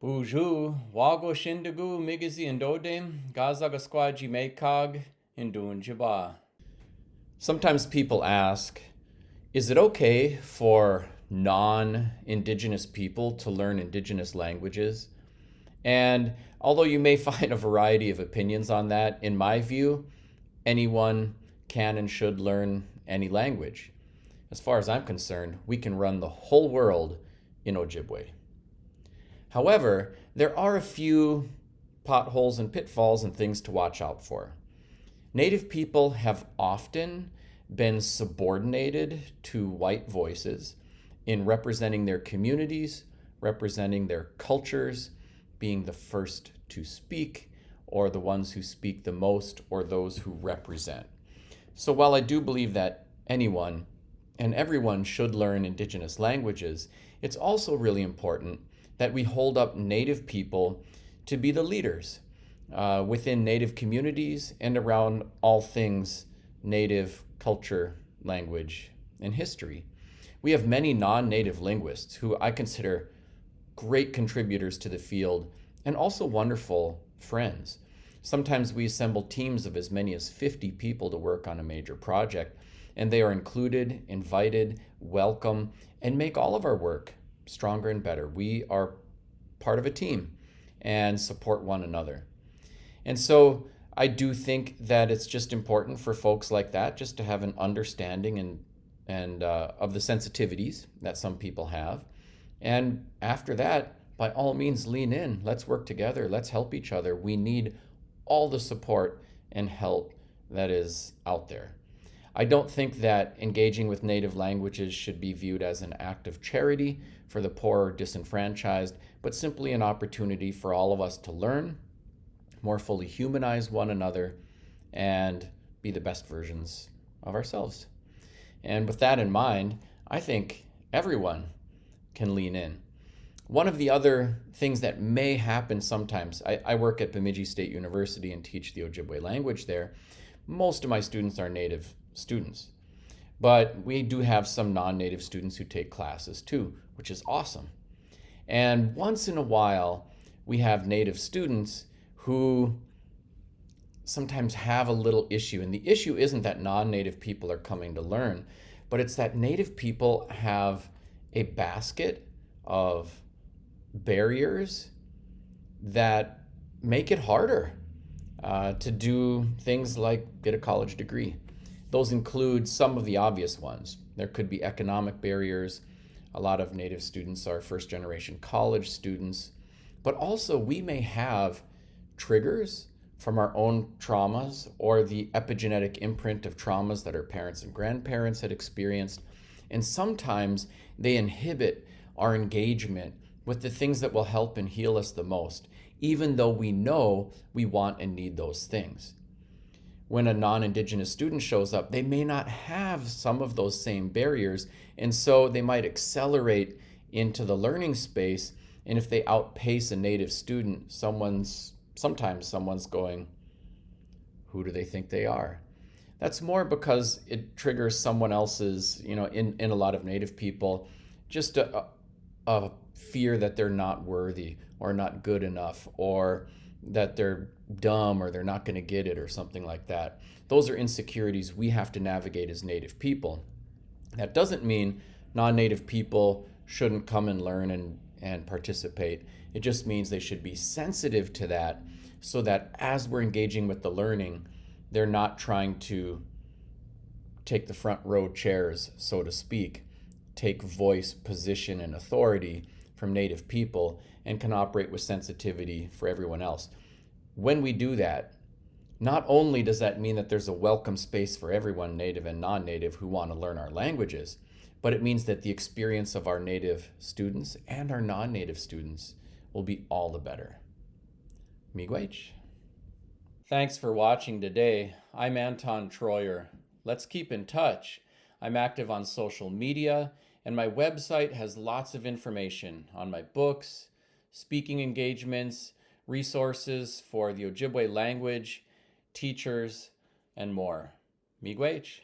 Buju, wago shindagu migizi indodem, gazaga squaji mekag, indun jaba. Sometimes people ask, is it okay for non-Indigenous people to learn Indigenous languages? And although you may find a variety of opinions on that, in my view, anyone can and should learn any language. As far as I'm concerned, we can run the whole world in Ojibwe. However, there are a few potholes and pitfalls and things to watch out for. Native people have often been subordinated to white voices in representing their communities, representing their cultures, being the first to speak, or the ones who speak the most, or those who represent. So while I do believe that anyone and everyone should learn Indigenous languages, it's also really important that we hold up Native people to be the leaders within Native communities and around all things Native culture, language, and history. We have many non-Native linguists who I consider great contributors to the field and also wonderful friends. Sometimes we assemble teams of as many as 50 people to work on a major project, and they are included, invited, welcome, and make all of our work stronger and better. We are part of a team and support one another. And so I do think that it's just important for folks like that just to have an understanding and of the sensitivities that some people have. And after that, by all means, lean in. Let's work together. Let's help each other. We need all the support and help that is out there. I don't think that engaging with Native languages should be viewed as an act of charity for the poor or disenfranchised, but simply an opportunity for all of us to learn, more fully humanize one another, and be the best versions of ourselves. And with that in mind, I think everyone can lean in. One of the other things that may happen sometimes, I work at Bemidji State University and teach the Ojibwe language there. Most of my students are Native students, but we do have some non-Native students who take classes too, which is awesome. And once in a while, we have Native students who sometimes have a little issue. And the issue isn't that non-Native people are coming to learn, but it's that Native people have a basket of barriers that make it harder to do things like get a college degree. Those include some of the obvious ones. There could be economic barriers. A lot of Native students are first-generation college students, but also we may have triggers from our own traumas or the epigenetic imprint of traumas that our parents and grandparents had experienced. And sometimes they inhibit our engagement with the things that will help and heal us the most, even though we know we want and need those things. When a non-Indigenous student shows up, they may not have some of those same barriers, and so they might accelerate into the learning space. And if they outpace a Native student, sometimes someone's going, who do they think they are? That's more because it triggers someone else's, in a lot of Native people, just a fear that they're not worthy or not good enough, or that they're dumb or they're not going to get it or something like that. Those are insecurities we have to navigate as Native people. That doesn't mean non-Native people shouldn't come and learn and participate. It just means they should be sensitive to that so that as we're engaging with the learning, they're not trying to take the front row chairs, so to speak, take voice, position, and authority from Native people and can operate with sensitivity for everyone else. When we do that, not only does that mean that there's a welcome space for everyone, Native and non-Native, who want to learn our languages, but it means that the experience of our Native students and our non-Native students will be all the better. Miigwech. Thanks for watching today. I'm Anton Treuer. Let's keep in touch. I'm active on social media, and my website has lots of information on my books, speaking engagements, resources for the Ojibwe language, teachers, and more. Miigwech.